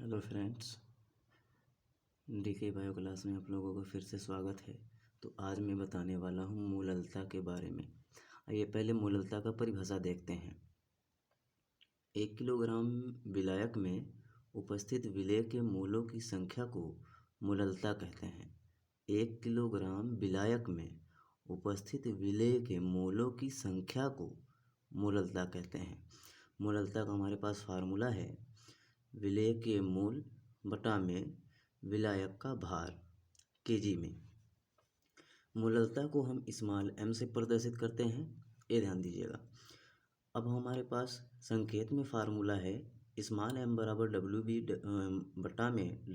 Hello friends, DK bio class में आप लोगों का फिर से स्वागत है। तो आज मैं बताने वाला हूँ मूललता के बारे में। आइए पहले मूललता का परिभाषा देखते हैं। 1 किलोग्राम विलायक में उपस्थित विलेय के मूलों की संख्या को मूललता कहते हैं। 1 किलोग्राम विलायक में उपस्थित विलेय के मूलों की संख्या को मूललता कहते हैं। मूललता का हमारे पास फार्मूला है, विलेय के मूल बटा में विलायक का भार केजी में। मूललता को हम स्मॉल m से प्रदर्शित करते हैं, ये ध्यान दीजिएगा। अब हमारे पास संकेत में फार्मूला है स्मॉल m बराबर डब्ल्यू बी बटा में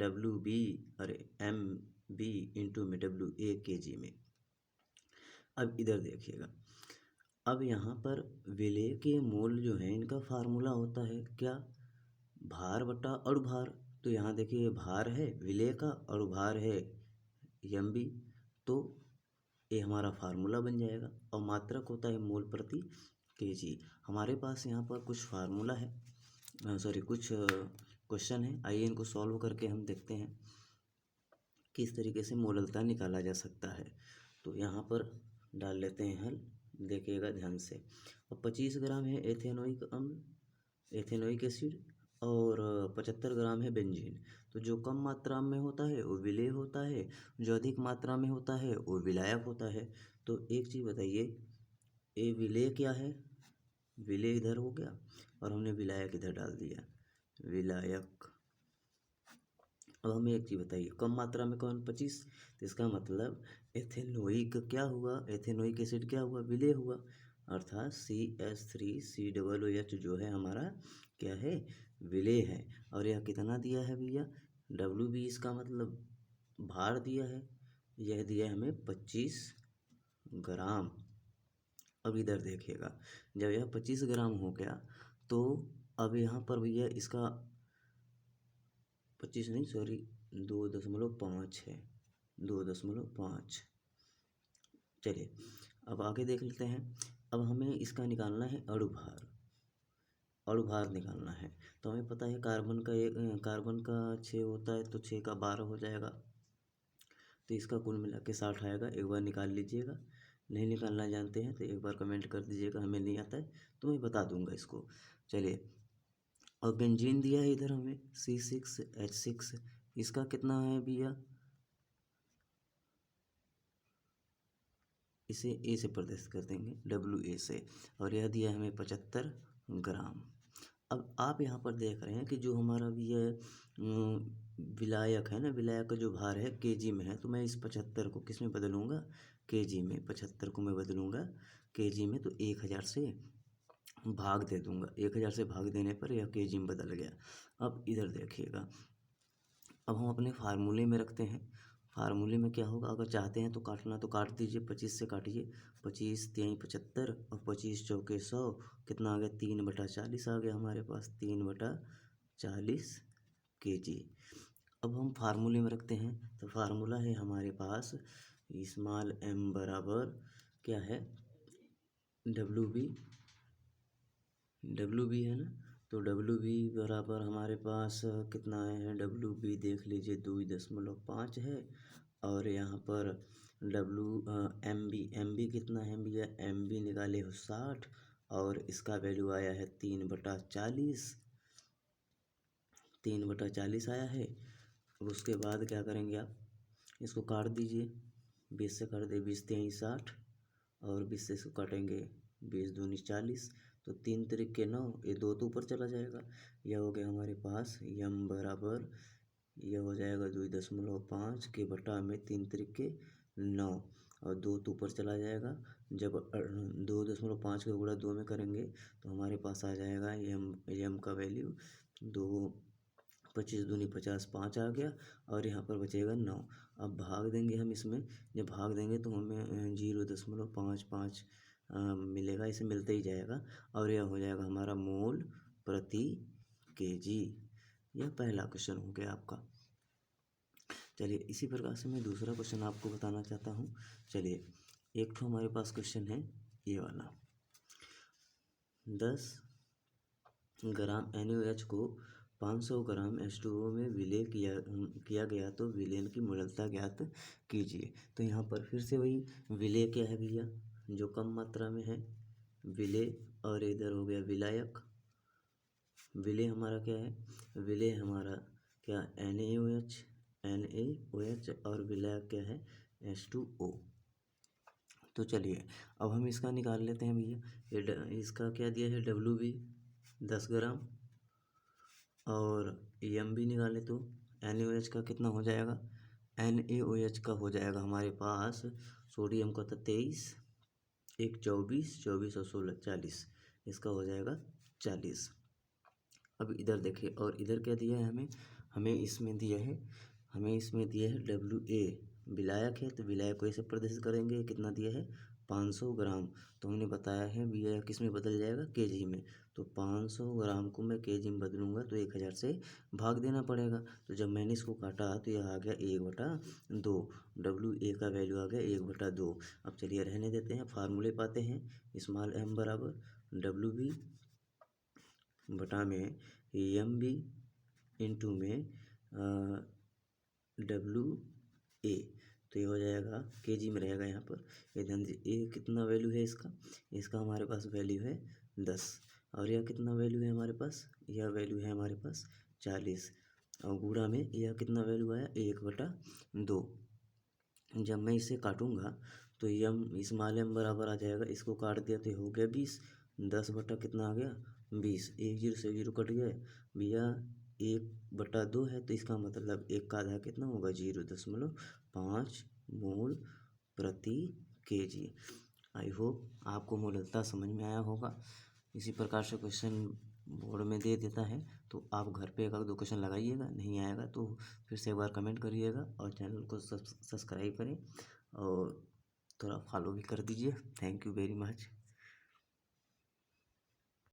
एम बी इंटू में डब्ल्यू ए केजी में। अब इधर देखिएगा, अब यहाँ पर विलेय के मूल जो है इनका फार्मूला होता है क्या, भार बटा अणुभार। तो यहाँ देखिए भार है विलेय का और भार है एम बी, तो ये हमारा फार्मूला बन जाएगा। और मात्रक होता है मोल प्रति केजी। हमारे पास यहाँ पर कुछ फार्मूला है, कुछ क्वेश्चन है। आइए इनको सॉल्व करके हम देखते हैं किस तरीके से मूललता निकाला जा सकता है। तो यहाँ पर डाल लेते हैं हल, देखिएगा ध्यान से। और 25 ग्राम है एथेनोइक अम्ल, एथेनोइक एसिड, और 75 ग्राम है बेंजीन। तो जो कम मात्रा में होता है वो विलेय होता है, जो अधिक मात्रा में होता है वो विलायक होता है। तो एक चीज़ बताइए, ये विलेय क्या है, विलेय इधर हो गया और हमने विलायक इधर डाल दिया, विलायक। अब हमें एक चीज़ बताइए, कम मात्रा में कौन 25, तो इसका मतलब एथेनोइक क्या हुआ, एथेनोइक एसिड क्या हुआ, विलेय हुआ। अर्थात CH3COOH जो है हमारा क्या है, विलेय है। और यह कितना दिया है भैया, WB, इसका मतलब भार दिया है, यह दिया है हमें 25 ग्राम। अब इधर देखिएगा, जब यह 25 ग्राम हो गया तो अब यहाँ पर भैया इसका 25 नहीं, सॉरी 2.5 है, 2.5। चलिए अब आगे देख लेते हैं। अब हमें इसका निकालना है अणुभार, अणुभार निकालना है। तो हमें पता है कार्बन का 6 होता है, तो 6 का 12 हो जाएगा, तो इसका कुल मिला के 60 आएगा। एक बार निकाल लीजिएगा, नहीं निकालना जानते हैं तो एक बार कमेंट कर दीजिएगा, हमें नहीं आता है तो मैं बता दूंगा इसको। चलिए, और बेंजीन दिया है इधर हमें C6H6, इसका कितना है भैया, इसे ए से प्रदर्शित कर देंगे, WA से। और यह दिया हमें 75 ग्राम। अब आप यहाँ पर देख रहे हैं कि जो हमारा भी ये विलायक है ना, विलायक का जो भार है केजी में है, तो मैं इस 75 को किस में बदलूँगा, केजी में। 75 को मैं बदलूँगा केजी में, तो 1000 से भाग दे दूँगा। 1000 से भाग देने पर यह केजी में बदल गया। अब इधर देखिएगा, अब हम अपने फार्मूले में रखते हैं। फार्मूले में क्या होगा, अगर चाहते हैं तो काटना तो काट दीजिए, 25 से काटिए, 25 3 75 और 25 चौके 100, कितना आ गया, 3/40 आ गया हमारे पास, 3/40 केजी। अब हम फार्मूले में रखते हैं, तो फार्मूला है हमारे पास स्मॉल m बराबर क्या है, डब्ल्यू बी है ना। तो WB बराबर हमारे पास कितना है, WB देख लीजिए 2.5 है। और यहाँ पर MB कितना है भैया, MB निकाले हो 60, और इसका वैल्यू आया है 3/40, 3/40 आया है। अब उसके बाद क्या करेंगे आप, इसको काट दीजिए, 20 से काट दे, 20 3 60, और 20 से इसको काटेंगे, 20 दूनी 40, तो 3 त्रिक 9, ये 2 तो ऊपर चला जाएगा। यह हो गया हमारे पास m बराबर, यह हो जाएगा 2.5 के बटा में 3 त्रिक 9, और 2 तो ऊपर चला जाएगा। जब 2.5 का गुणा 2 में करेंगे तो हमारे पास आ जाएगा m का वैल्यू 2, 25 दूनी 50, 5 आ गया, और यहाँ पर बचेगा 9। अब भाग देंगे हम इसमें, जब भाग देंगे तो हमें 0.55 मिलेगा, इसे मिलते ही जाएगा, और यह हो जाएगा हमारा मोल प्रति केजी। यह पहला क्वेश्चन हो गया आपका। चलिए इसी प्रकार से मैं दूसरा क्वेश्चन आपको बताना चाहता हूँ। चलिए, एक तो हमारे पास क्वेश्चन है ये वाला, 10 ग्राम NaOH को 500 ग्राम H2O में विलय किया गया तो विलयन की मोललता ज्ञात कीजिए। तो यहाँ पर फिर से वही विलय क्या है भैया, जो कम मात्रा में है विलय, और इधर हो गया विलायक। विलय हमारा क्या है, विलय हमारा क्या NaOH और विलायक क्या है H2O। तो चलिए अब हम इसका निकाल लेते हैं भैया। इसका क्या दिया है WB 10 ग्राम और एम भी निकाले तो NaOH का कितना हो जाएगा, NaOH का हो जाएगा हमारे पास सोडियम का था 23, एक 24, 24 और 16 40, इसका हो जाएगा 40। अब इधर देखिए, और इधर क्या दिया है हमें इसमें दिया है WA विलायक है, तो विलायक को ऐसे प्रदर्शित करेंगे, कितना दिया है 500 ग्राम। तो हमने बताया है विलायक किस में बदल जाएगा, केजी में। तो 500 ग्राम को मैं केजी में बदलूंगा तो 1000 से भाग देना पड़ेगा। तो जब मैंने इसको काटा तो यह आ गया 1/2, WA का वैल्यू आ गया 1/2। अब चलिए रहने देते हैं, फार्मूले पाते हैं। स्मॉल m बराबर WB बटा में MB इंटू में WA, तो ये हो जाएगा केजी में रहेगा यहाँ पर। ये ध्यान दीजिए, ये कितना वैल्यू है इसका हमारे पास वैल्यू है 10, और यह कितना वैल्यू है हमारे पास, यह वैल्यू है हमारे पास 40, और गुणा में यह कितना वैल्यू आया 1/2। जब मैं इसे काटूंगा तो स्मॉल m बराबर आ जाएगा, इसको काट दिया तो हो गया 20, 10 बटा कितना आ गया 20, 1 0 से 0 कट गया भैया, 1/2 है, तो इसका मतलब 1 का आधा कितना होगा 0.5 मोल प्रति केजी। आई होप आपको मोललता समझ में आया होगा। इसी प्रकार से क्वेश्चन बोर्ड में दे देता है, तो आप घर पे 1-2 क्वेश्चन लगाइएगा, नहीं आएगा तो फिर से एक बार कमेंट करिएगा, और चैनल को सब्सक्राइब करें और थोड़ा फॉलो भी कर दीजिए। Thank you very much.